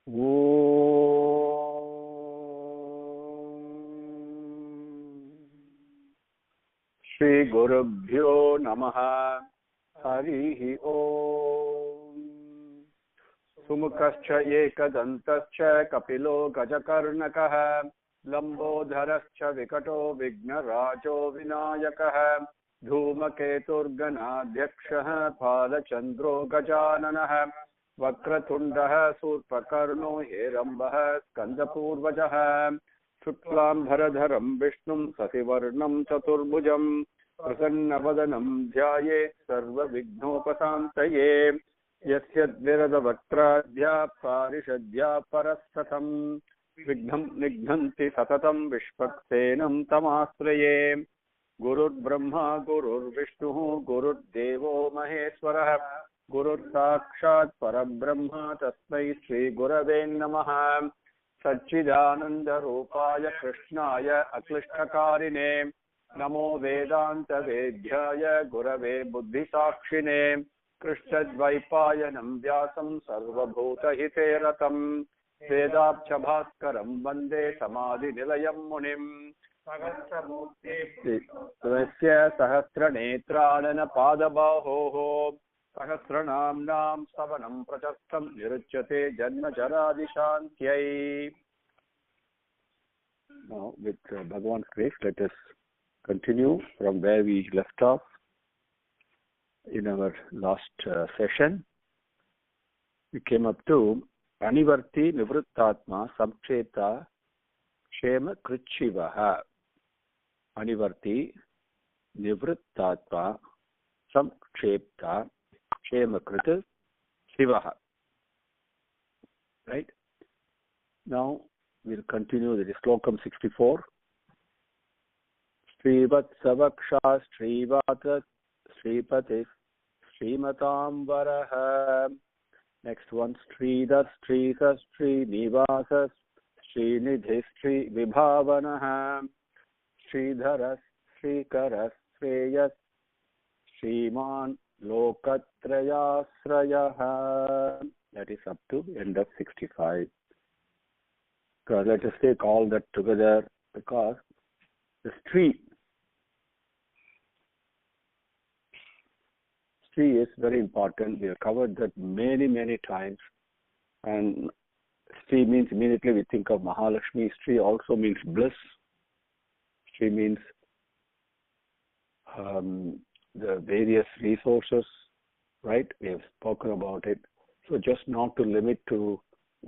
Shri Gurubhyo Namaha Harihi Om. Sumukascha Ekadantascha Kapilo Gajakarnakaha Lambodharascha Vikato Vignarajo Vinayakaha Dhumaketurganadhyakshaha Palachandro Gajananaha Vakratundaha Surpakarno Herambaha Skandapurvajaha Shuklam Bharadharam Vishnum Sasivarnam Chaturbhujam Prasannavadanam Dhyaye Sarva Vignopasantaye Yasyadvirada Vaktradhya Parishadhya Parasatam Vignam Nighnanti Satatam Vishpaksenam Tamasraye Gurur Brahma Gurur Vishnu Gurur Devo Maheswarah Gurur Sakshat Parabrahma Tasmai Sri Gurave Namaha Satchidananda Rupaya Krishnaya Aklishtakarine Namo Vedanta Vedhyaya Gurave Buddhisakshine Krishnadvaipayanam Vyasam Sarvabhuta Hiteratam Vedabcha Bhaskaram Vande Samadhi Nilayam Munim Svasya Sahasranetranana Padabahoho Sahasranamnam Savanam Prachastam Niruchyate Janma Jaradi Shantyai. Now, with Bhagavan's grace, let us continue from where we left off in our last session. We came up to Anivarti Nivrittatma Samcheta Shema Krichivaha. Anivarti Nivrittatma Samcheta Shema Krita Shivaha. Right? Now we'll continue with the Slokam 64. Srivatsavaksha Srivatat Sripatis Srimatam Varaha. Next one, Sridhar Sridhar Srinivasas Srinidhi Sri Vibhavanaha. Sridharas Srikaras Sreyas Sriman Lokatrayasrayaha. That is up to end of 65. So let us take all that together, because the Sri is very important. We have covered that many times. And Sri means, immediately we think of Mahalakshmi. Sri also means bliss. Sri means the various resources, right? We have spoken about it. So just not to limit to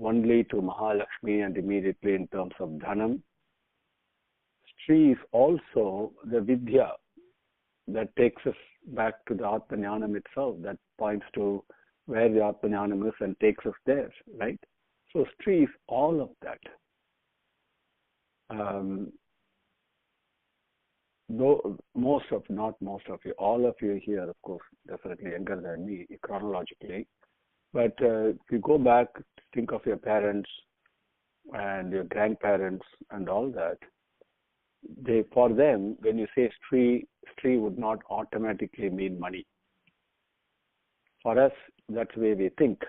only to Mahalakshmi and immediately in terms of Dhanam. Sri is also the Vidya that takes us back to the Atmanyanam itself, that points to where the Atmanyanam is and takes us there, right? So Sri is all of that. Though not most of you, all of you here, of course, definitely younger than me chronologically. But if you go back, think of your parents and your grandparents and all that. For them, when you say Sri would not automatically mean money. For us, that's the way we think.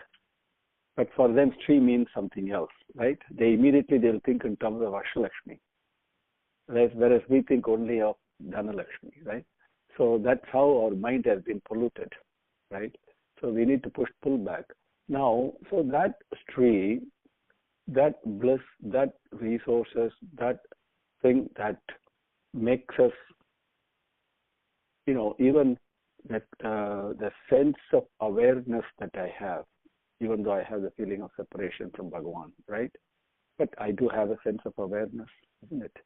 But for them, Sri means something else, right? They'll think in terms of Ashtalakshmi. Whereas we think only of Dhanalakshmi, right? So that's how our mind has been polluted, right? So we need to pull back. Now, so that Sri, that bliss, that resources, that thing that makes us, even that the sense of awareness that I have, even though I have the feeling of separation from Bhagavan, right? But I do have a sense of awareness, isn't it?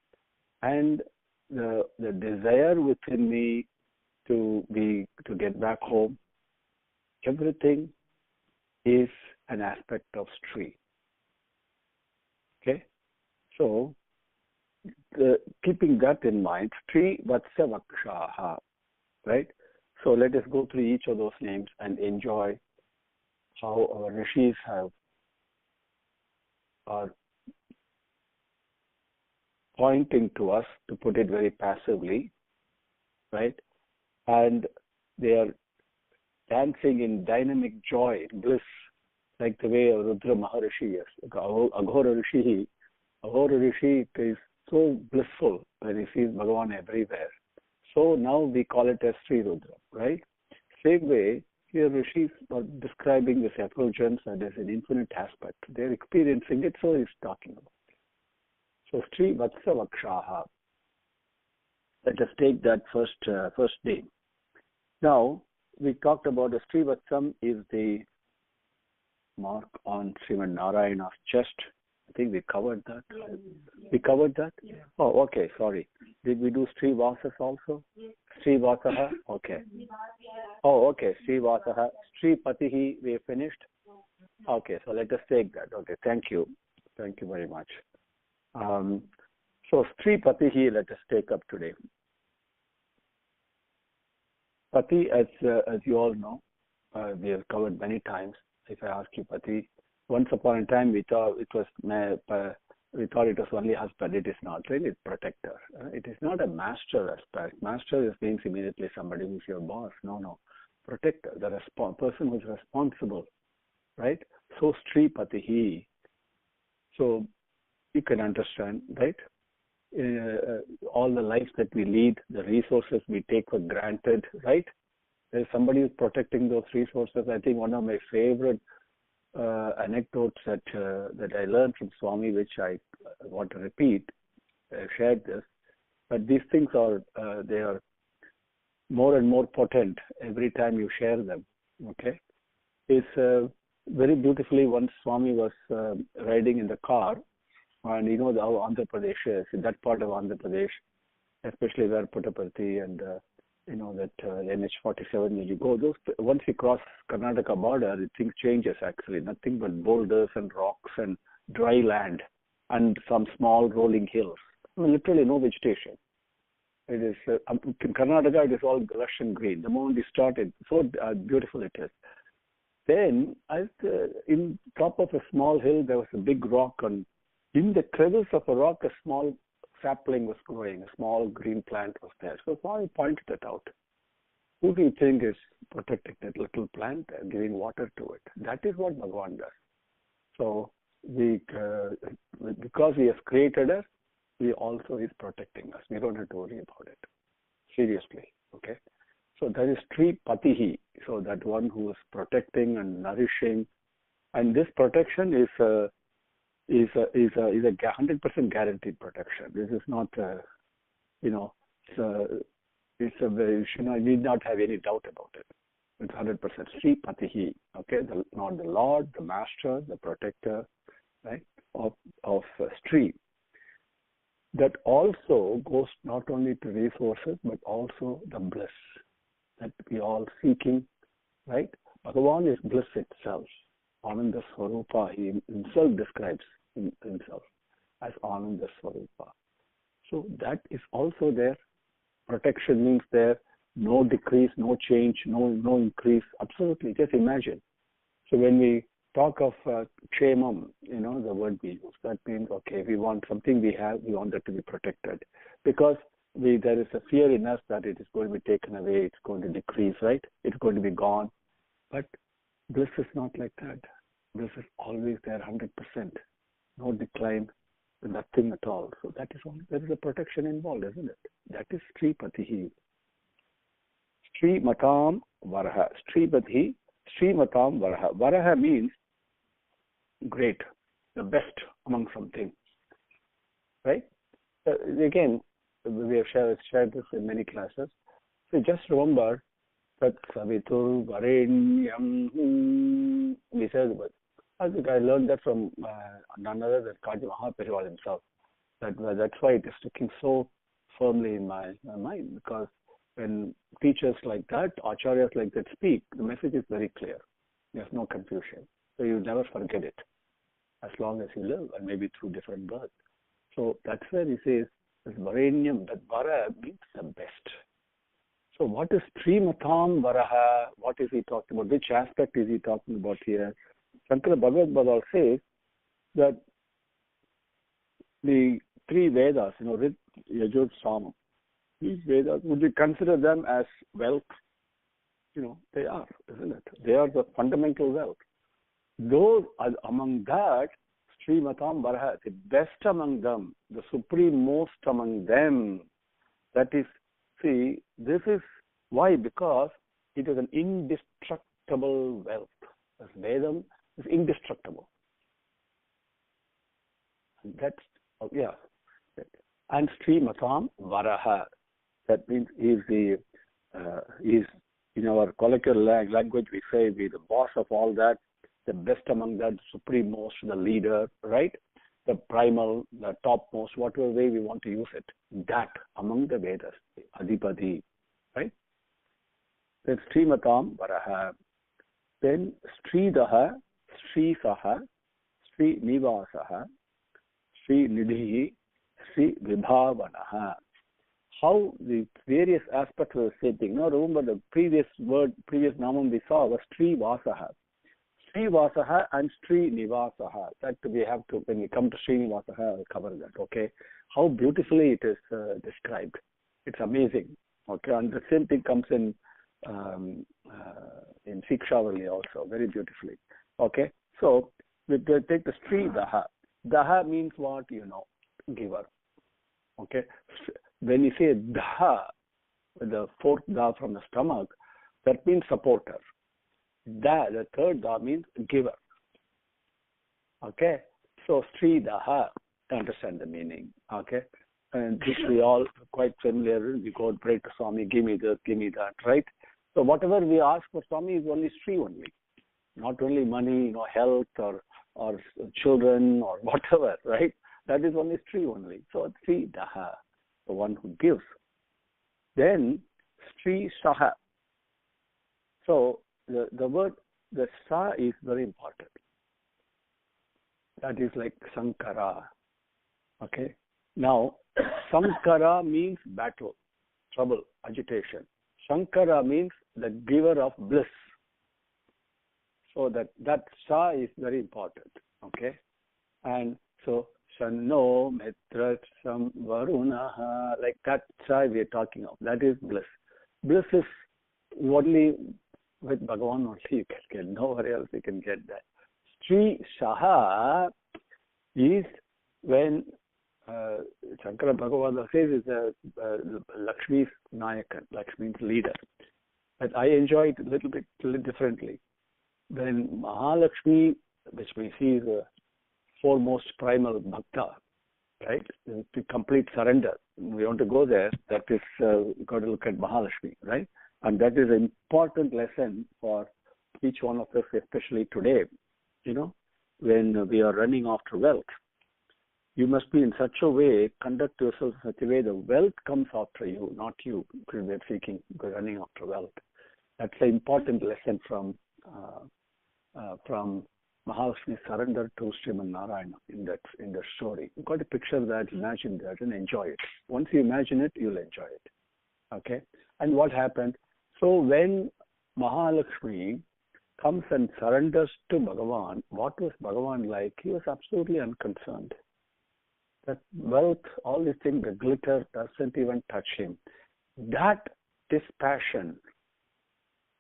And the desire within me to get back home, everything is an aspect of Sri. Okay? So, keeping that in mind, Sri Vatsavakshaha, right? So let us go through each of those names and enjoy how our rishis are pointing to us, to put it very passively, right? And they are dancing in dynamic joy, bliss, like the way Rudra Maharishi is. Aghora Rishi is so blissful when he sees Bhagavan everywhere. So now we call it as Sri Rudra, right? Same way, here Rishis are describing this effulgence and as an infinite aspect. They're experiencing it, so he's talking about it. So Sri Vatsa Vakshaha. Let us take that first name. Now, we talked about the Sri Vatsam is the mark on Sriman Narayana's chest. I think we covered that. We covered that? Yeah. Oh, okay, sorry. Did we do Sri Vasas also? Yes. Sri Vasaha? Okay. Oh, okay, Sri Vasaha. Sri Patihi, we finished? Okay, so let us take that. Okay, thank you. Thank you very much. So Sri Patihi, let us take up today. Pati, as you all know, we have covered many times. If I ask you Pati, once upon a time we thought it was only husband. It is not really protector. It is not a master aspect. Master means immediately somebody who's your boss. No. Protector, the person who's responsible, right? So Sri Patihi. So you can understand, right? All the lives that we lead, the resources we take for granted, right? There's somebody who's protecting those resources. I think one of my favorite anecdotes that I learned from Swami, which I want to repeat, I shared this, but these things are they are more and more potent every time you share them. Okay, is very beautifully. Once Swami was riding in the car. And you know how Andhra Pradesh is, in that part of Andhra Pradesh, especially where Puttaparthi and you know that NH47, when you go, once you cross Karnataka border, things changes actually. Nothing but boulders and rocks and dry land and some small rolling hills. I mean, literally no vegetation. It is in Karnataka, it is all lush and green. The moment you started, so beautiful it is. Then, in top of a small hill, there was a big rock on. In the crevice of a rock, a small sapling was growing, a small green plant was there. So Swami pointed it out. Who do you think is protecting that little plant and giving water to it? That is what Bhagavan does. So because he has created us, he also is protecting us. We don't have to worry about it. Seriously, okay? So that is Sri Patihi. So that one who is protecting and nourishing. And this protection is a 100% guaranteed protection. This is not, you need not have any doubt about it. It's 100% Sri Patihi, okay? Not the Lord, the Master, the Protector, right? Of Sri. That also goes not only to resources, but also the bliss that we all seeking, right? Bhagavan is bliss itself. Ananda Swarupa, he himself describes himself as Ananda Swarupa. So that is also there. Protection means there, no decrease, no change, no increase. Absolutely, just imagine. So when we talk of kshemam, the word we use, that means, okay, we want something we have, we want that to be protected. Because there is a fear in us that it is going to be taken away, it's going to decrease, right? It's going to be gone. But bliss is not like that. Bliss is always there, 100%. No decline, nothing at all. So that is all. There is a protection involved, isn't it? That is Sri Patihi. Sri Matam Varaha. Sri Patihi, Sri Matam Varaha. Varaha means great, the best among something. Right? Again, we have shared this in many classes. So just remember that Savitur Varenyam. We said, I think I learned that from none other than Kaji Mahaperival himself. That's why it is sticking so firmly in my mind, because when teachers like that, acharyas like that speak, the message is very clear. There's no confusion. So you never forget it as long as you live, and maybe through different births. So that's where he says, this Varenyam, that Vara means the best. So what is Srimatam Varaha? What is he talking about? Which aspect is he talking about here? Sankara Bhagavad says that the three Vedas, Rit, Yajur, Samam, these Vedas, would you consider them as wealth? They are, isn't it? They are the fundamental wealth. Those are among that, Srimatam Varaha, the best among them, the supreme most among them. That is, see, this is why, because it is an indestructible wealth. This Vedam is indestructible. And that's, yeah. And Srimatam Varaha, that means he's in our colloquial language, we say we're the boss of all that, the best among that, supreme most, the leader, right? The primal, the topmost, whatever way we want to use it. That among the Vedas, Adipati, right? Then Srimatam Varaha. Then Sridaha, Srisaha, Srinivasaha, Srinidhi, Sri Vibhavanaha. How the various aspects of the same thing. Now remember the previous namam we saw was Srivasaha. Srivasaha and Srinivasaha. That we have to, when we come to Srinivasaha, I'll cover that, okay? How beautifully it is described. It's amazing, okay? And the same thing comes in Sikshavali also, very beautifully, okay? So, we take the Sridaha. Daha means what? You know, giver, okay? When you say Daha, the fourth Da from the stomach, that means supporter. Da, the third Da means giver. Okay? So, Sri Daha, understand the meaning. Okay? And this we all quite familiar. We go and pray to Swami, give me this, give me that, right? So, whatever we ask for Swami is only Sri only. Not only money, you know, health or children or whatever, right? That is only Sri only. So, Sri Daha, the one who gives. Then, Sri Saha. So, the word, the Sa is very important. That is like Sankara. Okay? Now, Sankara means battle, trouble, agitation. Sankara means the giver of bliss. So that Sa is very important. Okay? And so, Shanno Mitra Sam Varunaha, like that Sa we are talking of. That is bliss. Bliss is only with Bhagavan only you can get. Nowhere else you can get that. Sri Saha is when Sankara Bhagavan says is Lakshmi's Nayakan, Lakshmi's leader. But I enjoy it a little bit differently. When Mahalakshmi, which we see is a foremost primal bhakta, right? To complete surrender. We want to go there. That is, we've got to look at Mahalakshmi, right? And that is an important lesson for each one of us, especially today, you know, when we are running after wealth. You must be in such a way, conduct yourself in such a way the wealth comes after you, not you, because we are seeking, running after wealth. That's an important lesson from Mahalakshmi's surrender to Sriman Narayana in that story. You've got to picture that, imagine that, and enjoy it. Once you imagine it, you'll enjoy it. Okay? And what happened? So when Mahalakshmi comes and surrenders to Bhagavan, what was Bhagavan like? He was absolutely unconcerned. That wealth, all these things, the glitter doesn't even touch him. That dispassion,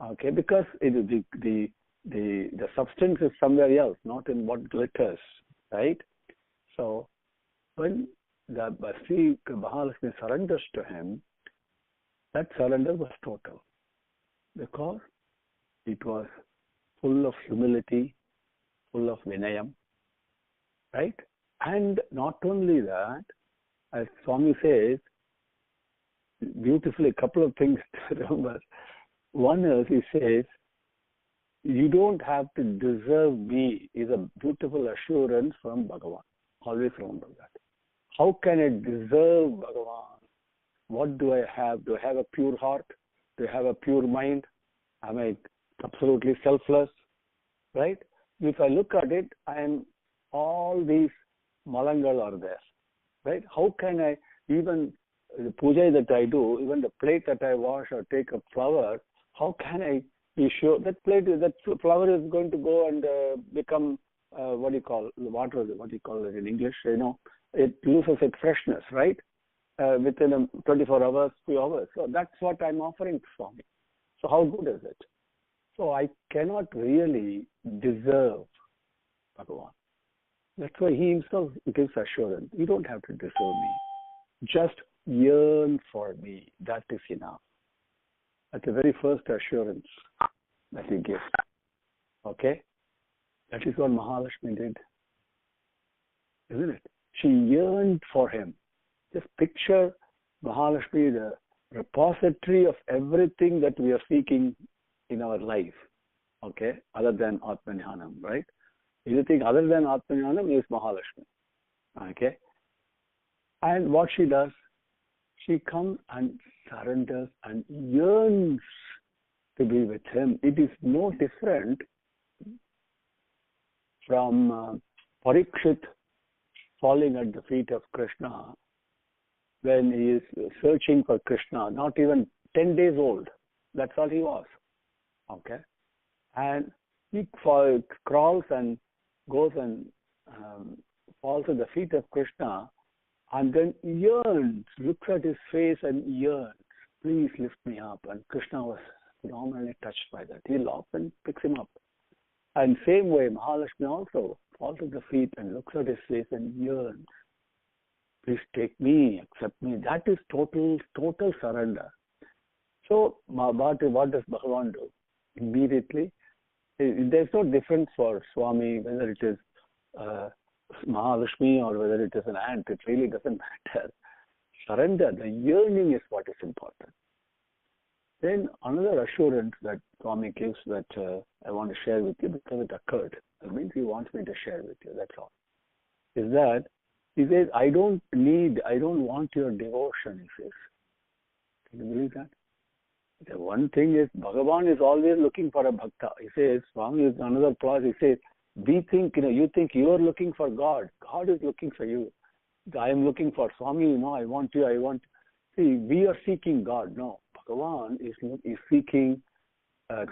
okay, because the substance is somewhere else, not in what glitters, right? So when the Sri Mahalakshmi surrenders to him, that surrender was total, because it was full of humility, full of vinayam, right? And not only that, as Swami says, beautifully, a couple of things to remember. One is, he says, you don't have to deserve me, is a beautiful assurance from Bhagavan. Always remember that. How can I deserve Bhagavan? What do I have? Do I have a pure heart? Do I have a pure mind? Am I absolutely selfless? Right? If I look at it, all these malangal are there. Right? How can I, even the puja that I do, even the plate that I wash or take a flower, how can I be sure that flower is going to go and become, what do you call it in English? You know, it loses its freshness, right? Within 24 hours, few hours. So that's what I'm offering to Swami. So how good is it? So I cannot really deserve Bhagavan. That's why he himself gives assurance. You don't have to deserve me. Just yearn for me. That is enough. That's the very first assurance that he gives. Okay? That is what Mahalakshmi did. Isn't it? She yearned for him. Just picture Mahalakshmi, the repository of everything that we are seeking in our life. Okay? Other than Atmajnanam, right? Anything other than Atmajnanam is Mahalakshmi. Okay? And what she does, she comes and surrenders and yearns to be with him. It is no different from Parikshit falling at the feet of Krishna when he is searching for Krishna, not even 10 days old. That's all he was. Okay? And he crawls and goes and falls at the feet of Krishna and then yearns, looks at his face and yearns, please lift me up. And Krishna was phenomenally touched by that. He laughs and picks him up. And same way, Mahalakshmi also falls at the feet and looks at his face and yearns, please take me, accept me. That is total surrender. So, what does Bhagavan do? Immediately, there's no difference for Swami whether it is Mahalakshmi or whether it is an ant. It really doesn't matter. Surrender, the yearning is what is important. Then another assurance that Swami gives that I want to share with you because it occurred. That means he wants me to share with you, that's all. Is that he says, I don't want your devotion, he says. Can you believe that? The one thing is, Bhagavan is always looking for a bhakta. He says, Swami is another clause, he says, you think you are looking for God. God is looking for you. I am looking for Swami, I want you, See, we are seeking God. No, Bhagavan is seeking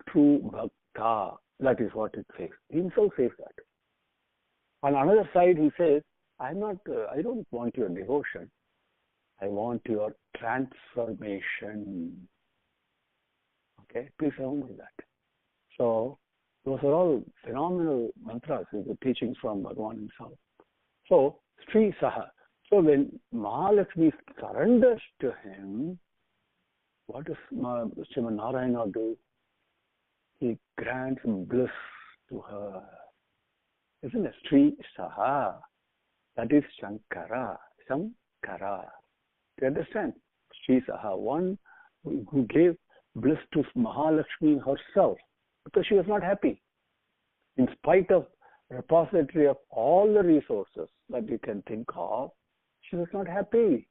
true bhakta. That is what it says. He himself says that. On another side, he says, I don't want your devotion. I want your transformation. Okay, please remember that. So, those are all phenomenal mantras, the teachings from Bhagavan himself. So, Sri Saha. So, when Mahalakshmi surrenders to him, what does Srimad Narayana do? He grants bliss to her. Isn't it? Sri Saha. That is Sankara. Sankara. Do you understand? Sri Saha, one who gave bliss to Mahalakshmi herself because she was not happy. In spite of repository of all the resources that you can think of, she was not happy.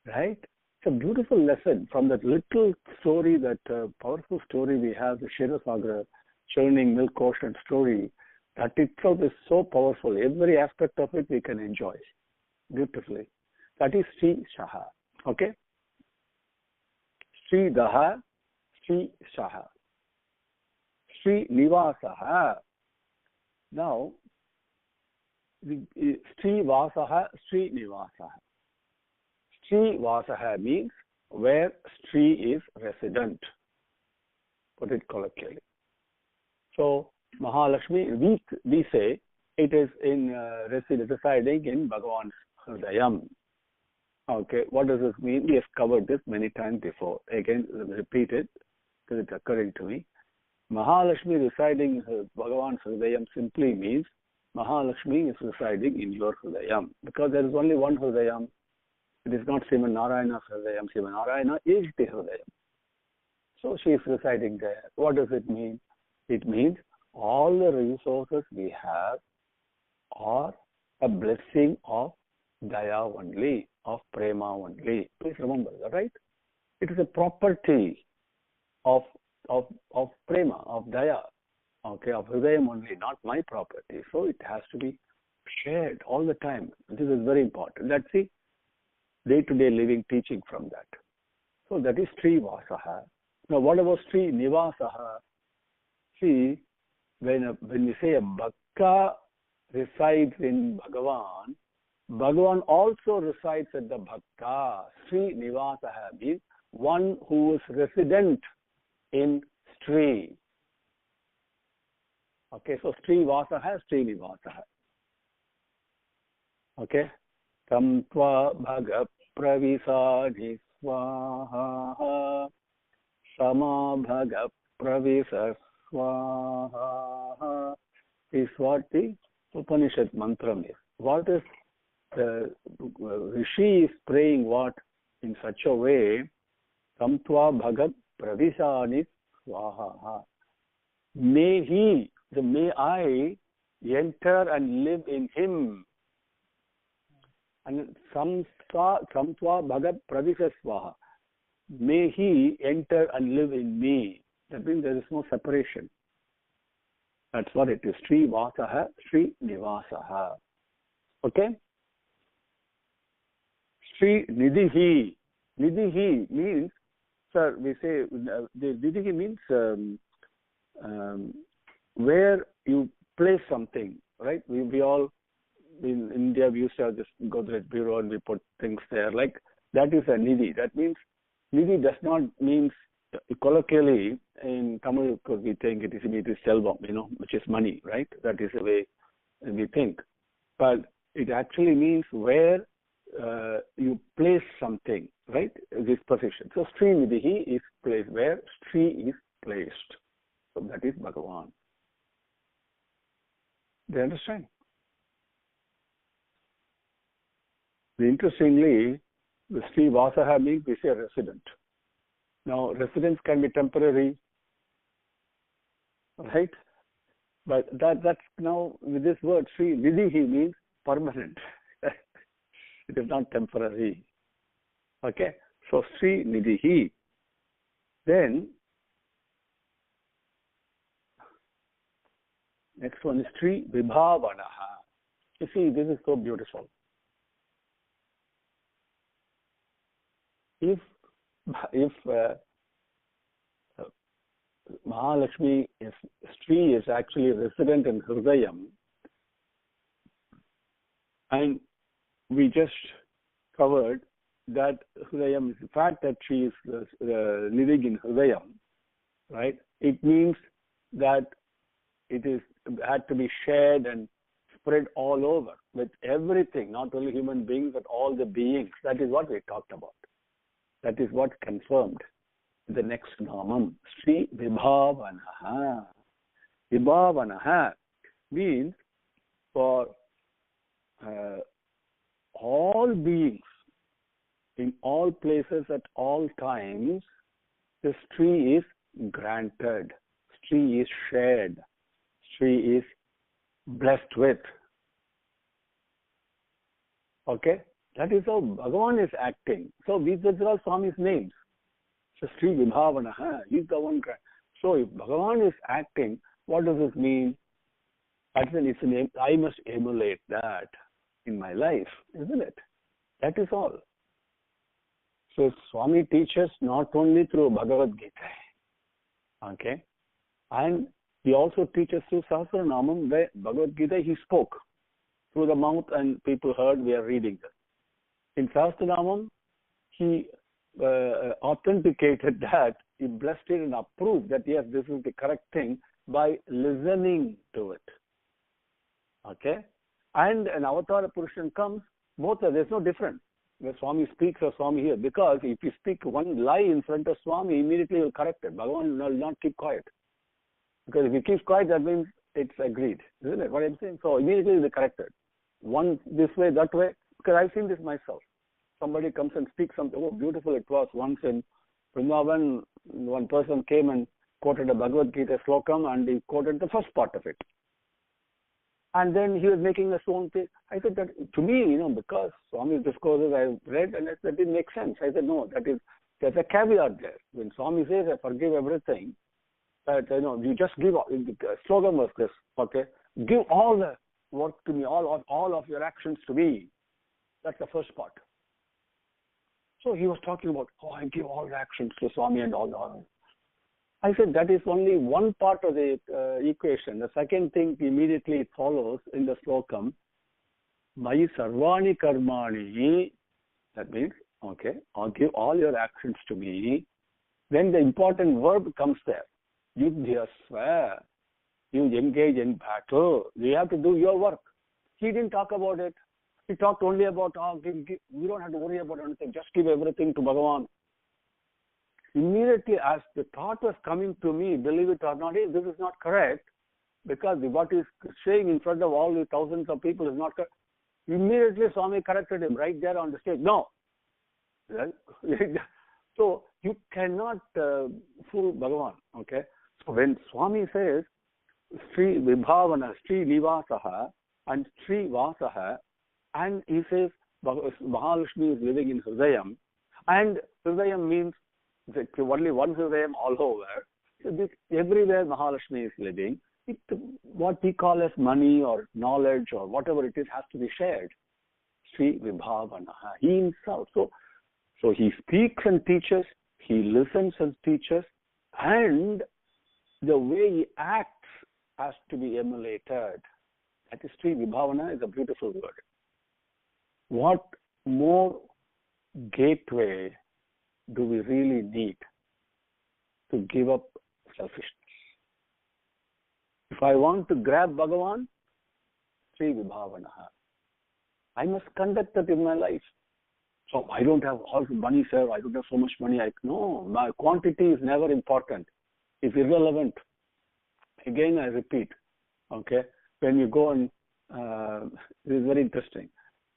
Right? It's a beautiful lesson from that little story, that powerful story we have, the Kshetrasagar churning milk ocean story. That itself is so powerful. Every aspect of it we can enjoy beautifully. That is Sri Saha. Okay? Sri Daha, Sri Saha. Sri Nivasaha. Now, Sri Vasaha, Sri Nivasaha. Sri Vasaha means where Sri is resident. Put it colloquially. So, Mahalakshmi, we say it is in residing in Bhagavan's Hridayam. Okay, what does this mean? We have covered this many times before. Again, repeat it because it's occurring to me. Mahalakshmi residing in Bhagavan's Hridayam simply means Mahalakshmi is residing in your Hridayam, because there is only one Hridayam. It is not Srimad Narayana's Hridayam. Srimad Narayana is the Hridayam. So she is residing there. What does it mean? It means all the resources we have are a blessing of Daya only, of Prema only. Please remember that, right? It is a property of Prema, of Daya, okay, of Hridayam only, not my property. So it has to be shared all the time. This is very important. Let's see day-to-day living teaching from that. So that is Sri Vasaha. Now what about Sri Nivasaha? See, when we say a Bhakta resides in Bhagavan, Bhagavan also resides at the Bhakta. Sri Nivasaha means one who is resident in Sri. Okay, so Sri Vasaha, Srinivasaha. Okay, Tam Tva Bhaga Pravisani Swaha Sama Bhaga Pravisa Swaha is what the Upanishad mantra is. What is the Rishi is praying what in such a way? Tam Tva Bhaga Pravisani Swaha. May he, may I enter and live in him. And Samtva Bhagat Pravisa Swaha. May he enter and live in me. That means there is no separation. That's what it is. Sri Vasaha, Sri Nivasaha. Okay? Sri Nidhihi. Nidhihi means, sir, we say, the Nidhihi means where you place something, right? We all, in India, we used to have this Godrej bureau and we put things there. Like, that is a Nidhi. That means, Nidhi does not mean, colloquially, in Tamil, because we think it is Selvam, which is money, right? That is the way we think. But it actually means where you place something, right? This position. So, Sri Nidhi is placed where Sri is placed. So, that is Bhagavan. Do you understand? Interestingly, the Sri Vasaha means we say resident. Now, residence can be temporary, right? But that's now, with this word, Sri Nidhihi means permanent. It is not temporary. Okay? So, Sri Nidhihi. Then, next one is Sri Vibhavanaha. You see, this is so beautiful. If Mahalakshmi, if Sri is actually resident in Hridayam, and we just covered that Hridayam, the fact that she is living in Hridayam, right? It means that it is had to be shared and spread all over with everything, not only human beings, but all the beings. That is what we talked about. That is what confirmed the next namam, Sri Vibhavanaha. Vibhavanaha means for all beings, in all places, at all times, the Sri is granted, Sri is shared, Sri is blessed with. Okay? That is how Bhagavan is acting. So these are all Swami's names. So Sri Vibhavanaha, he's the one. So if Bhagavan is acting, what does this mean? It's a name. I must emulate that in my life, isn't it? That is all. So Swami teaches not only through Bhagavad Gita, okay, and he also teaches through Sahasranamam, where Bhagavad Gita he spoke through the mouth and people heard. We are reading this. In Sahasranamam, he authenticated that, he blessed it and approved that yes, this is the correct thing by listening to it. Okay? And an Avatara Purushan comes, both are, there's no difference. When Swami speaks or Swami hears, because if you speak one lie in front of Swami, immediately you'll correct it. Bhagavan will not keep quiet. Because if he keeps quiet, that means it's agreed. Isn't it what I'm saying? So immediately you'll be corrected. One this way, that way, because I've seen this myself. Somebody comes and speaks something, oh, beautiful it was. Once in Vrindavan, one person came and quoted a Bhagavad Gita slokam and he quoted the first part of it. And then he was making a own thing. I said that to me, because Swami's discourses I read and that didn't make sense. I said, no, there's a caveat there. When Swami says, I forgive everything, that, you just give, slogam was this, okay? Give all the work to me, all of your actions to me. That's the first part. So he was talking about, I give all the actions to Swami and all the. I said that is only one part of the equation. The second thing immediately it follows in the slokam, Mayi sarvani karmani, that means, okay, I'll give all your actions to me. Then the important verb comes there, yudhyasva. You engage in battle. You have to do your work. He didn't talk about it. He talked only about, we don't have to worry about anything. Just give everything to Bhagavan. Immediately as the thought was coming to me, believe it or not, hey, this is not correct, because what he's saying in front of all the thousands of people is not correct. Immediately Swami corrected him right there on the stage. No. So you cannot fool Bhagavan. Okay. So when Swami says Sri Vibhavana, Sri Nivasaha and Sri Vasaha, and he says Mahalakshmi is living in Hridayam, and Hridayam means only one Hridayam all over. So this, everywhere Mahalakshmi is living. What we call as money or knowledge or whatever it is has to be shared. Sri Vibhavana. He himself. So he speaks and teaches, he listens and teaches, and the way he acts has to be emulated. That is Sri Vibhavana is a beautiful word. What more gateway do we really need to give up selfishness? If I want to grab Bhagavan, Sri Vibhavana, I must conduct that in my life. So I don't have all the money, sir. I don't have so much money. No, my quantity is never important. It's irrelevant. Again, I repeat. Okay, when you go and it is very interesting.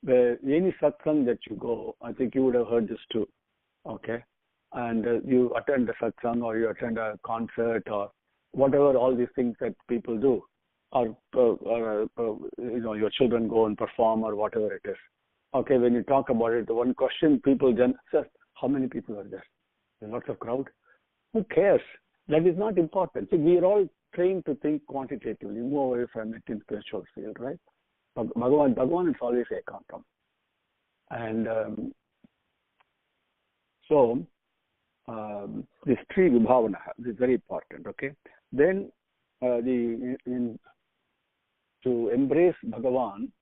Any satsang that you go, I think you would have heard this too. Okay, and you attend a satsang or you attend a concert or whatever, all these things that people do, or your children go and perform or whatever it is. Okay, when you talk about it, the one question people then say, how many people are there? There's lots of crowd. Who cares? That is not important. See, we are all trained to think quantitatively, move away from it in spiritual field, right? Bhagavan is always ekantam. And so this Sri Vibhavana is very important, okay? Then to embrace Bhagavan,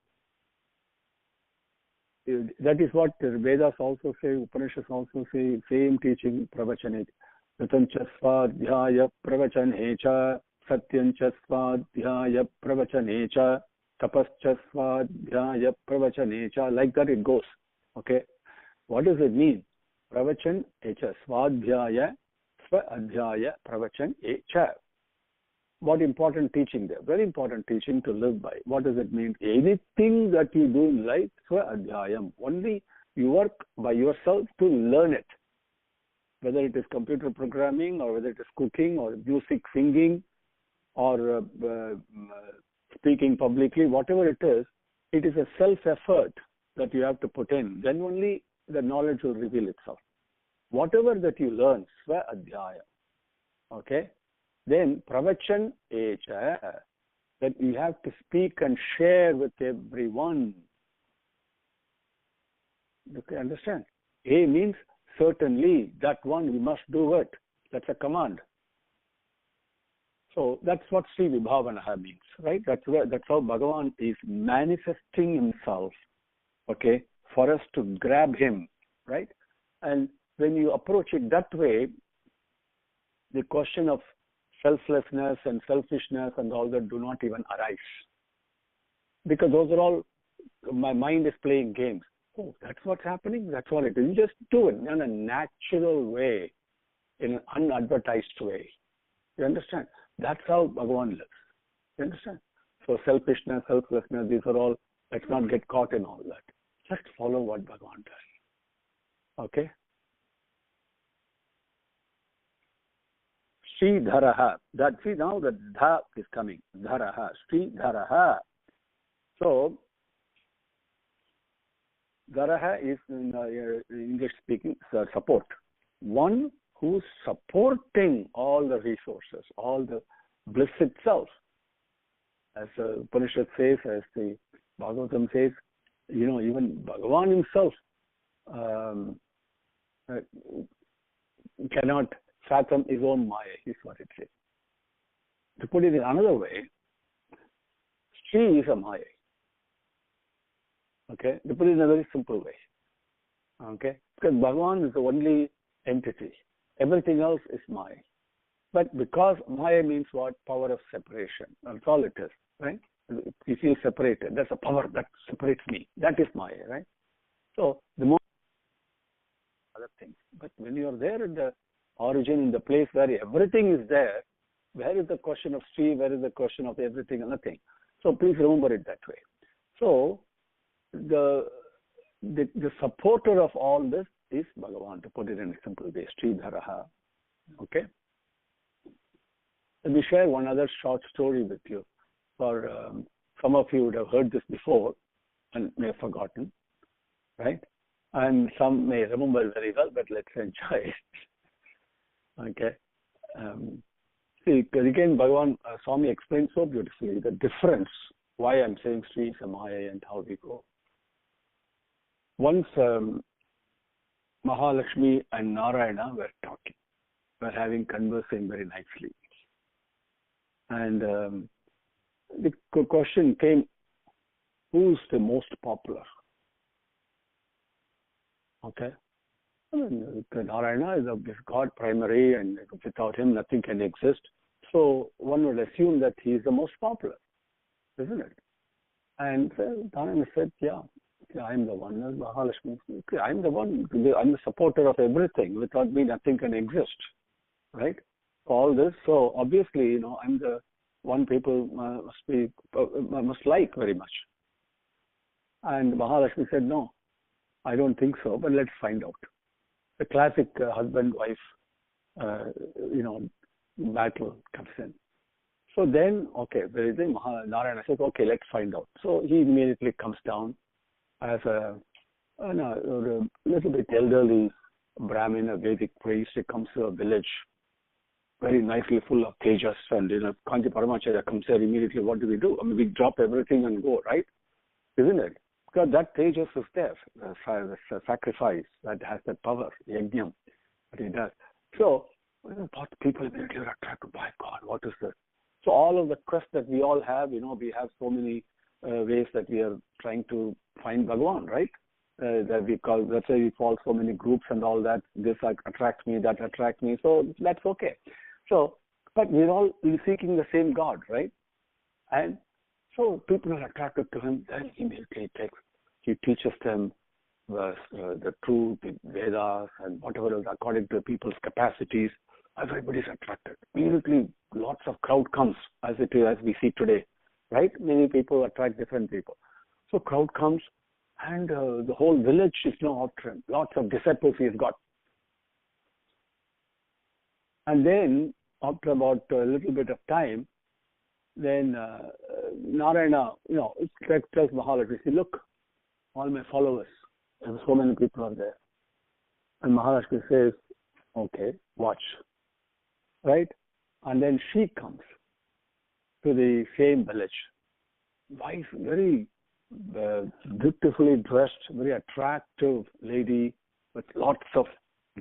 that is what the Vedas also say, Upanishads also say, same teaching, pravachanit. Satancha svadhyaya pravachanhecha, satyancha svadhyaya pravachanhecha, tapascha svadhyaya pravachanhecha, like that it goes. Okay? What does it mean? Pravachan echa, svadhyaya, swadhyaya, pravachan echa. What important teaching there? Very important teaching to live by. What does it mean? Anything that you do in life, swadhyayam. Only you work by yourself to learn it. Whether it is computer programming or whether it is cooking or music singing or speaking publicly, whatever it is a self-effort that you have to put in. Then only the knowledge will reveal itself. Whatever that you learn, swadhyaya. Okay? Then pravachan echa, that you have to speak and share with everyone. Okay, understand? A means certainly, that one we must do it. That's a command. So that's what Sri Vibhavana means, right? That's how Bhagavan is manifesting himself, okay, for us to grab him, right? And when you approach it that way, the question of selflessness and selfishness and all that do not even arise. Because those are all, my mind is playing games. Oh, that's what's happening? That's all it is. You just do it in a natural way, in an unadvertised way. You understand? That's how Bhagavan lives. You understand? So selfishness, selflessness, these are all, let's not get caught in all that. Just follow what Bhagavan does. Okay? Sri Dharaha. That, see now the Dha is coming. Dharaha. Sri Dharaha. So, Dharaha is in English speaking support. One who's supporting all the resources, all the bliss itself. As the Upanishad says, as the Bhagavatam says, even Bhagavan himself cannot fathom his own Maya, is what it says. To put it in another way, Sri is a Maya. Okay? To put it in a very simple way. Okay? Because Bhagavan is the only entity. Everything else is Maya. But because Maya means what? Power of separation. That's all it is, right? You feel separated. That's a power that separates me. That is Maya, right? So the more other things. But when you are there in the origin, in the place where everything is there, where is the question of Sri? Where is the question of everything and nothing? So please remember it that way. So the supporter of all this is Bhagavan, to put it in a simple way, Sri Dharaha. Okay? Let me share one other short story with you. For some of you would have heard this before and may have forgotten, right? And some may remember very well, but let's enjoy it. Okay? See, again, Bhagavan Swami explained so beautifully the difference, why I'm saying Sri Samaya and how we go. Once Mahalakshmi and Narayana were talking, were conversing very nicely. And the question came, who's the most popular? Okay? I mean, Narayana is this God primary, and without him nothing can exist. So one would assume that he is the most popular, isn't it? And Narayana said, yeah, I'm the one. Mahalakshmi, I'm the one. I'm the supporter of everything. Without me, nothing can exist, right? All this. So obviously, I'm the one people must like very much. And Mahalakshmi said, no, I don't think so, but let's find out. The classic husband-wife, battle comes in. So then, okay, Narayana says, okay, let's find out. So he immediately comes down as a little bit elderly Brahmin, a Vedic priest. He comes to a village, very nicely full of tejas, and Kanchi Paramacharya comes there immediately. What do? I mean, we drop everything and go, right? Isn't it? Because that tejas is there, the sacrifice that has that power, yajnam, that he does. So, people immediately are attracted by God. What is this? So all of the quest that we all have, we have so many ways that we are trying to find Bhagavan, right? That we call, let's say we follow so many groups and all that. This attracts me, that attracts me. So that's okay. So, but we're all seeking the same God, right? And so people are attracted to him. Then immediately he teaches them the truth, the Vedas, and whatever else according to people's capacities. Everybody's attracted. Immediately, lots of crowd comes as we see today, right? Many people attract different people. So crowd comes, and the whole village is now after him. Lots of disciples he's got. And then, after about a little bit of time, then Narayana, tells Mahalakshmi, see, look, all my followers, and so many people are there. And Mahalakshmi says, okay, watch. Right? And then she comes to the same village. Wife, very beautifully dressed, very attractive lady with lots of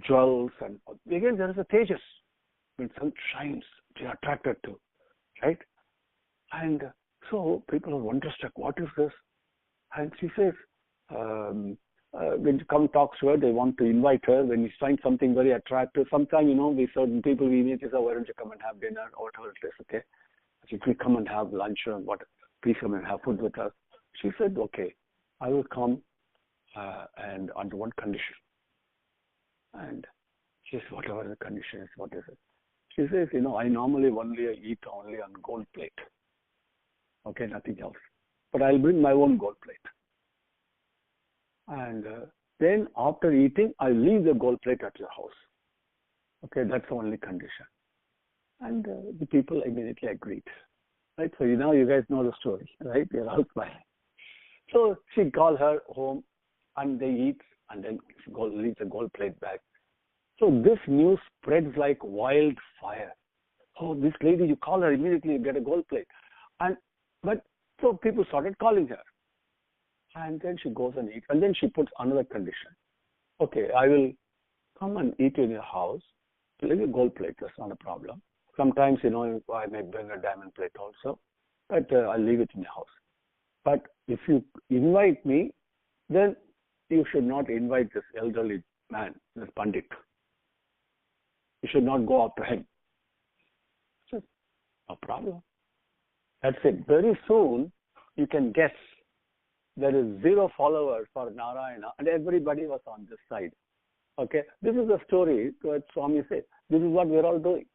jewels. And again, there is a tejas. When sun shines, they are attracted to. Right? And so people are wonderstruck. What is this? And she says, when you come talks to her, they want to invite her. When you find something very attractive, sometimes, we certain people, we need to say, why don't you come and have dinner or whatever it is, okay? If we come and have lunch or what, please come and have food with us. She said, okay, I will come and under one condition. And she says, whatever the condition is, what is it? She says, I normally eat only on gold plate. Okay, nothing else. But I'll bring my own gold plate. And then after eating, I leave the gold plate at your house. Okay, that's the only condition. And the people immediately agreed. Right, so now you guys know the story, right? You're all smiling. So she called her home, and they eat, and then she leaves the gold plate back. So this news spreads like wildfire. Oh, this lady, you call her immediately, you get a gold plate. But so people started calling her. And then she goes and eats. And then she puts another condition. Okay, I will come and eat in your house. Leave a gold plate, that's not a problem. Sometimes, I may bring a diamond plate also. But I'll leave it in your house. But if you invite me, then you should not invite this elderly man, this Pandit. You should not go after him. No problem. That's it. Very soon, you can guess there is 0 followers for Narayana, and everybody was on this side. Okay? This is the story that Swami said. This is what we're all doing.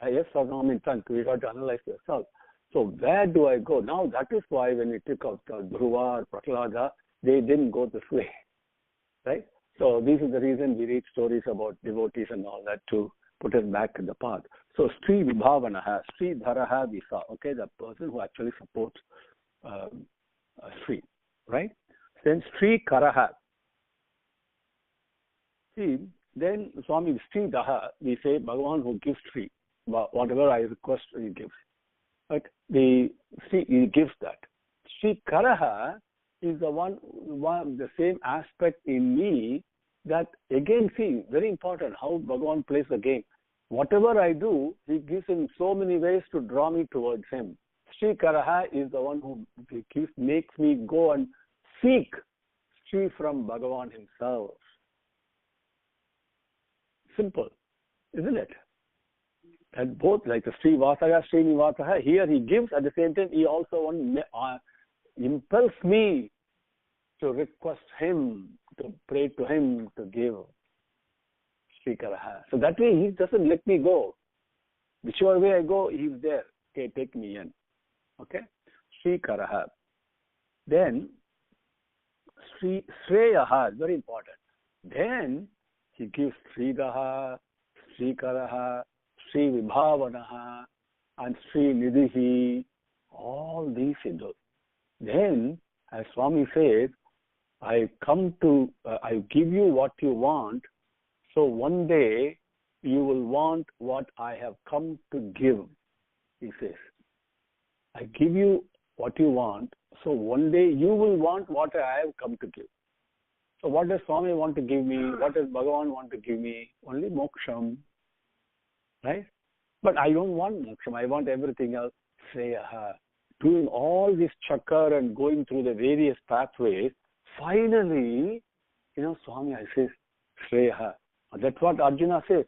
Yes or no, I mean, you got to analyze yourself. So where do I go? Now that is why when we took out Dhruva or Prahlada, they didn't go this way. Right? So this is the reason we read stories about devotees and all that to put us back in the path. So Sri Vibhavanaha, Sri Dharaha Visa, okay, the person who actually supports Sri, right? Then Sri Karaha. See, then Swami Sri Daha, we say Bhagavan who gives Sri. Whatever I request, he gives. But he gives that. Sri Karaha is the the same aspect in me that, again, see, very important how Bhagavan plays the game. Whatever I do, he gives in so many ways to draw me towards him. Sri Karaha is the one who makes me go and seek Sri from Bhagavan himself. Simple, isn't it? And both, like the Sri Vasaya, Sri Nivasaha, here he gives, at the same time he also impels me to request him, to pray to him, to give Sri Karaha. So that way he doesn't let me go. Whichever way I go, he's there. Okay, take me in. Okay? Sri Karaha. Then Sri Sreyaha is very important. Then he gives Sri Daha, Sri Karaha, Sri Vibhavanaha, and Sri Nidhihi, all these he does. Then, as Swami says, I give you what you want, so one day you will want what I have come to give, he says. I give you what you want, so one day you will want what I have come to give. So what does Swami want to give me? What does Bhagavan want to give me? Only moksham. Right? But I don't want moksham. I want everything else. Sreyaha. Doing all this chakar and going through the various pathways, finally, Swami, I say, Sreyaha. That's what Arjuna says.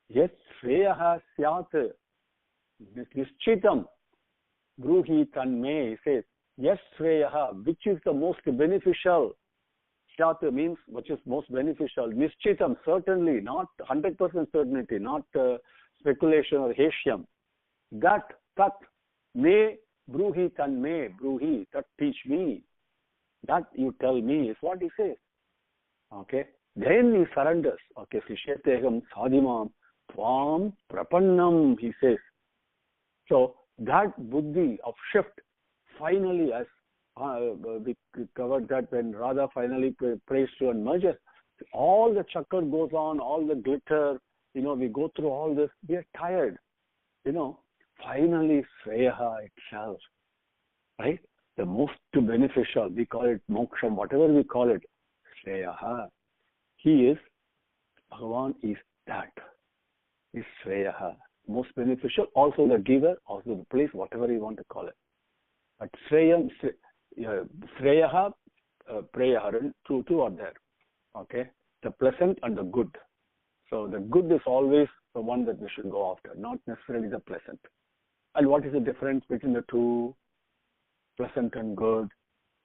Yes, Sreyaha syat. Nischitam. Bruhi tanme, he says. Yes, Sreyaha, which is the most beneficial. Syat means which is most beneficial. Nischitam, certainly, not 100% certainty, not speculation or hashyam. That, tat, me, bruhi tanme, bruhi, that teach me. That you tell me is what he says. Okay. Then he surrenders. Okay. Sishyateham sadhimam tvam prapannam, he says. So that buddhi of shift, finally, as we covered that when Radha finally prays to and merges, all the chakra goes on, all the glitter, we go through all this, we are tired. Finally Sreyaha itself, right? The most beneficial, we call it moksham, whatever we call it, Sreyaha. He is, Bhagavan is that, is Sreyaha. Most beneficial, also the giver, also the place, whatever you want to call it. But Sreyaha, Preyaharan, two are there. Okay? The pleasant and the good. So the good is always the one that we should go after, not necessarily the pleasant. And what is the difference between the two? Pleasant and good.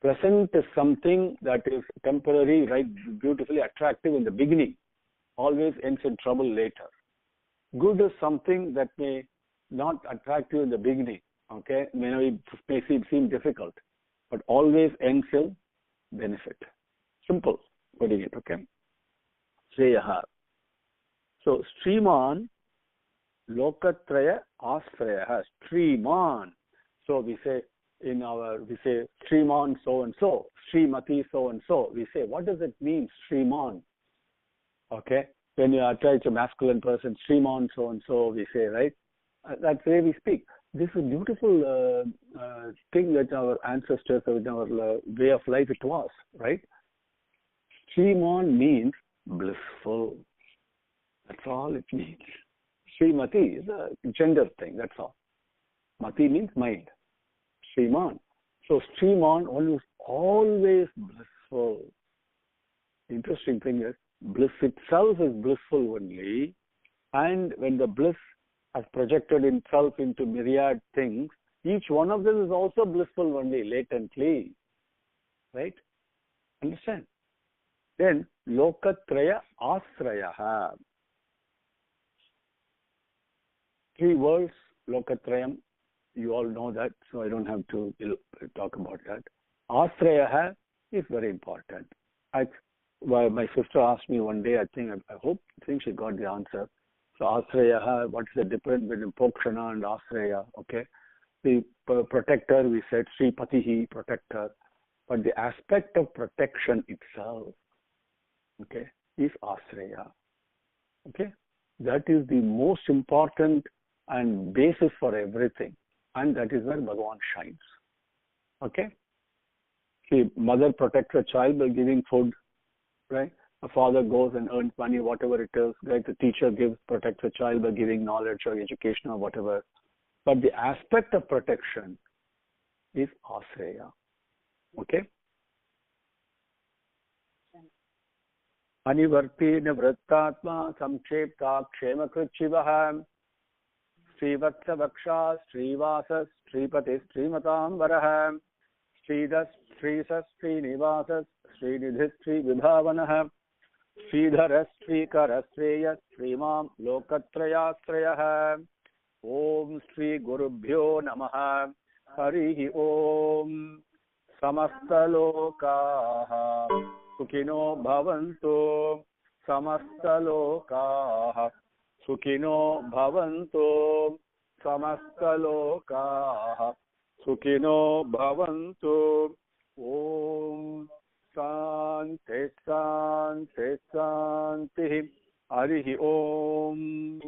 Pleasant is something that is temporary, right, beautifully attractive in the beginning, always ends in trouble later. Good is something that may not attract you in the beginning, okay, may seem difficult, but always ends in benefit. Simple putting it, okay. Sreyaha. So, Sriman Lokatraya Asrayaha. Sriman. So we say Sriman so and so, Srimati so and so. We say, what does it mean, Sriman? Okay. When you attach a masculine person, Sriman so and so, we say, right? That's the way we speak. This is a beautiful thing that our ancestors, in our way of life, it was, right? Sriman means blissful. That's all it means. Srimati is a gender thing, that's all. Mati means mind. Sriman. So Sriman always blissful. The interesting thing is, bliss itself is blissful only, and when the bliss has projected itself into myriad things. Each one of them is also blissful only, latently. Right? Understand? Then, Lokatraya Asrayaha. 3 words, Lokatrayam. You all know that, so I don't have to talk about that. Asrayaha is very important. My sister asked me one day, I think she got the answer. So Asrayaha, what is the difference between Pokshana and Asraya? Okay. The protector, we said Sri Patihi, protector. But the aspect of protection itself, okay, is Asraya. Okay. That is the most important and basis for everything. And that is where Bhagavan shines. Okay. See, mother protects a child by giving food, right? A father goes and earns money, whatever it is. Like the teacher protects a child by giving knowledge or education or whatever. But the aspect of protection is Asraya. Okay? Anivartina Vrittatma Samkshepta Kshemakrit Shivaha Srivatsa Vaksha Srivasas Sripatis Srimatam Varaham Sridhas Srisas Srinivasas Srinidhis Sri Vibhavanah Sridharas Srikaras Sreyas Srimam Lokatrayastrayah. Om Sri Gurubhyo Namaha. Harihi Om. Samasta Lokaha Sukhino Bhavantu. Samasta Lokaha Sukhino Bhavantu. Samasta Lokaha Sukhino Bhavantu. Om Shanti Shanti Shanti. Harihi Om.